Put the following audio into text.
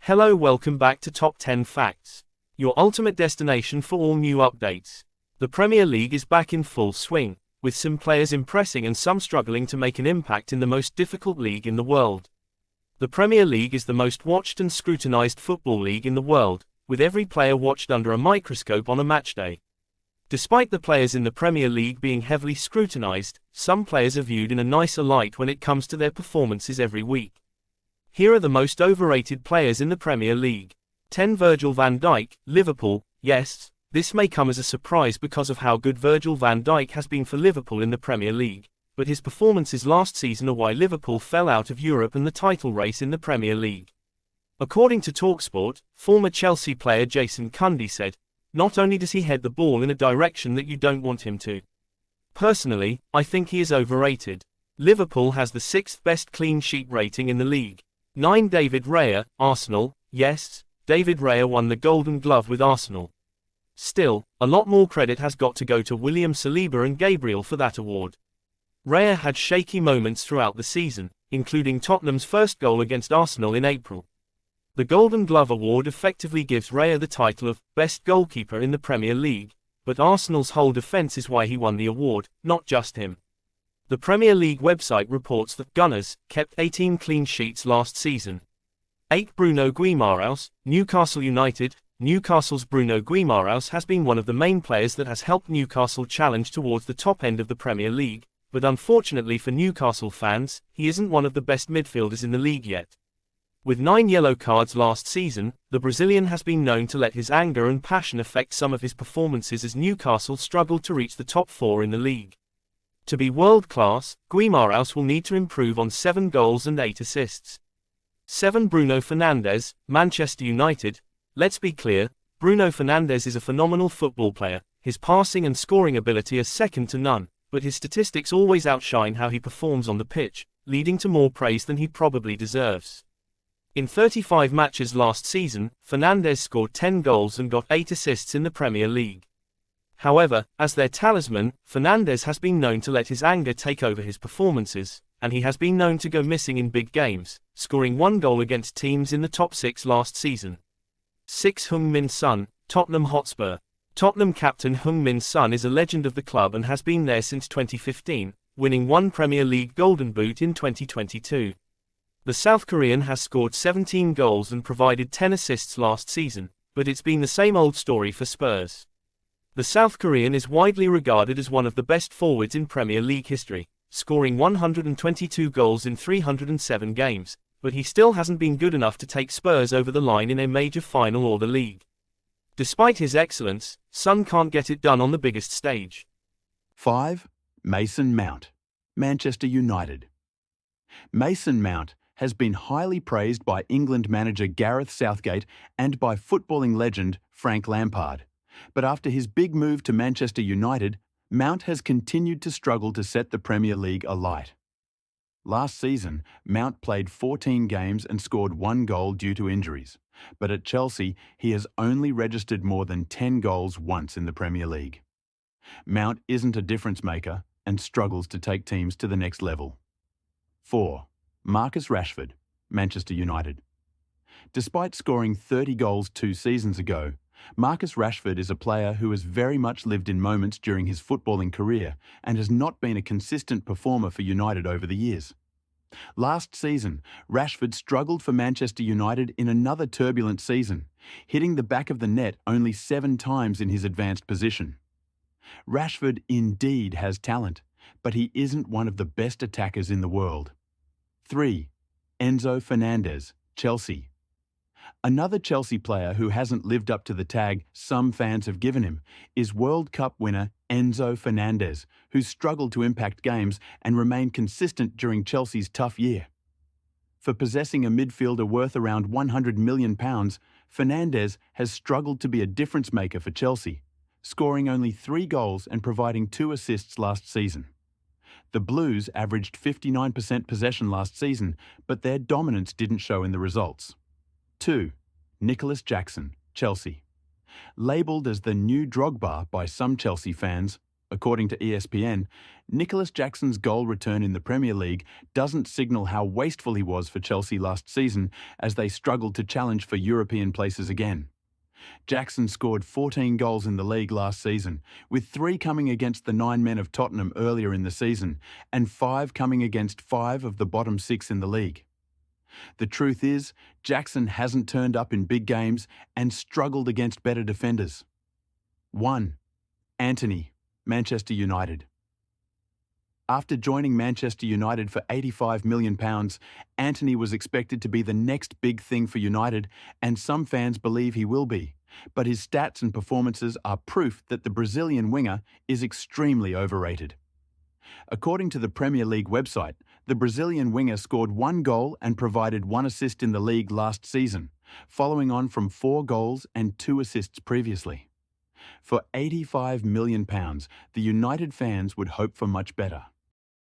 Hello, welcome back to Top 10 Facts, your ultimate destination for all new updates. The Premier League is back in full swing, with some players impressing and some struggling to make an impact in the most difficult league in the world. The Premier League is the most watched and scrutinized football league in the world, with every player watched under a microscope on a match day. Despite the players in the Premier League being heavily scrutinized, some players are viewed in a nicer light when it comes to their performances every week. Here are the most overrated players in the Premier League. 10. Virgil van Dijk, Liverpool. Yes, this may come as a surprise because of how good Virgil van Dijk has been for Liverpool in the Premier League, but his performances last season are why Liverpool fell out of Europe and the title race in the Premier League. According to TalkSport, former Chelsea player Jason Cundy said, "Not only does he head the ball in a direction that you don't want him to. Personally, I think he is overrated." Liverpool has the 6th best clean sheet rating in the league. 9. David Raya, Arsenal. Yes, David Raya won the Golden Glove with Arsenal. Still, a lot more credit has got to go to William Saliba and Gabriel for that award. Raya had shaky moments throughout the season, including Tottenham's first goal against Arsenal in April. The Golden Glove award effectively gives Raya the title of best goalkeeper in the Premier League, but Arsenal's whole defense is why he won the award, not just him. The Premier League website reports that Gunners kept 18 clean sheets last season. 8. Bruno Guimaraes, Newcastle United. Newcastle's Bruno Guimaraes has been one of the main players that has helped Newcastle challenge towards the top end of the Premier League, but unfortunately for Newcastle fans, he isn't one of the best midfielders in the league yet. With 9 yellow cards last season, the Brazilian has been known to let his anger and passion affect some of his performances as Newcastle struggled to reach the top 4 in the league. To be world-class, Guimaraes will need to improve on 7 goals and 8 assists. 7. Bruno Fernandes, Manchester United. Let's be clear, Bruno Fernandes is a phenomenal football player, his passing and scoring ability are second to none, but his statistics always outshine how he performs on the pitch, leading to more praise than he probably deserves. In 35 matches last season, Fernandes scored 10 goals and got 8 assists in the Premier League. However, as their talisman, Fernandes has been known to let his anger take over his performances, and he has been known to go missing in big games, scoring 1 goal against teams in the top 6 last season. 6. Heung-min Son, Tottenham Hotspur. Tottenham captain Heung-min Son is a legend of the club and has been there since 2015, winning 1 Premier League Golden Boot in 2022. The South Korean has scored 17 goals and provided 10 assists last season, but it's been the same old story for Spurs. The South Korean is widely regarded as one of the best forwards in Premier League history, scoring 122 goals in 307 games, but he still hasn't been good enough to take Spurs over the line in a major final or the league. Despite his excellence, Son can't get it done on the biggest stage. 5. Mason Mount, Manchester United. Mason Mount has been highly praised by England manager Gareth Southgate and by footballing legend Frank Lampard. But after his big move to Manchester United, Mount has continued to struggle to set the Premier League alight. Last season, Mount played 14 games and scored 1 goal due to injuries, but at Chelsea, he has only registered more than 10 goals once in the Premier League. Mount isn't a difference maker and struggles to take teams to the next level. 4. Marcus Rashford, Manchester United. Despite scoring 30 goals 2 seasons ago, Marcus Rashford is a player who has very much lived in moments during his footballing career and has not been a consistent performer for United over the years. Last season, Rashford struggled for Manchester United in another turbulent season, hitting the back of the net only 7 times in his advanced position. Rashford indeed has talent, but he isn't one of the best attackers in the world. 3. Enzo Fernandez, Chelsea. Another Chelsea player who hasn't lived up to the tag some fans have given him is World Cup winner Enzo Fernandez, who's struggled to impact games and remain consistent during Chelsea's tough year. For possessing a midfielder worth around £100 million, Fernandez has struggled to be a difference maker for Chelsea, scoring only 3 goals and providing 2 assists last season. The Blues averaged 59% possession last season, but their dominance didn't show in the results. 2. Nicholas Jackson, Chelsea. Labelled as the new Drogba by some Chelsea fans, According to ESPN, Nicholas Jackson's goal return in the Premier League doesn't signal how wasteful he was for Chelsea last season as they struggled to challenge for European places again. Jackson scored 14 goals in the league last season, with 3 coming against the 9 men of Tottenham earlier in the season, and 5 coming against 5 of the bottom 6 in the league. The truth is, Jackson hasn't turned up in big games and struggled against better defenders. 1. Antony, Manchester United. After joining Manchester United for £85 million, Antony was expected to be the next big thing for United, and some fans believe he will be. But his stats and performances are proof that the Brazilian winger is extremely overrated. According to the Premier League website, the Brazilian winger scored 1 goal and provided 1 assist in the league last season, following on from 4 goals and 2 assists previously. For £85 million, the United fans would hope for much better.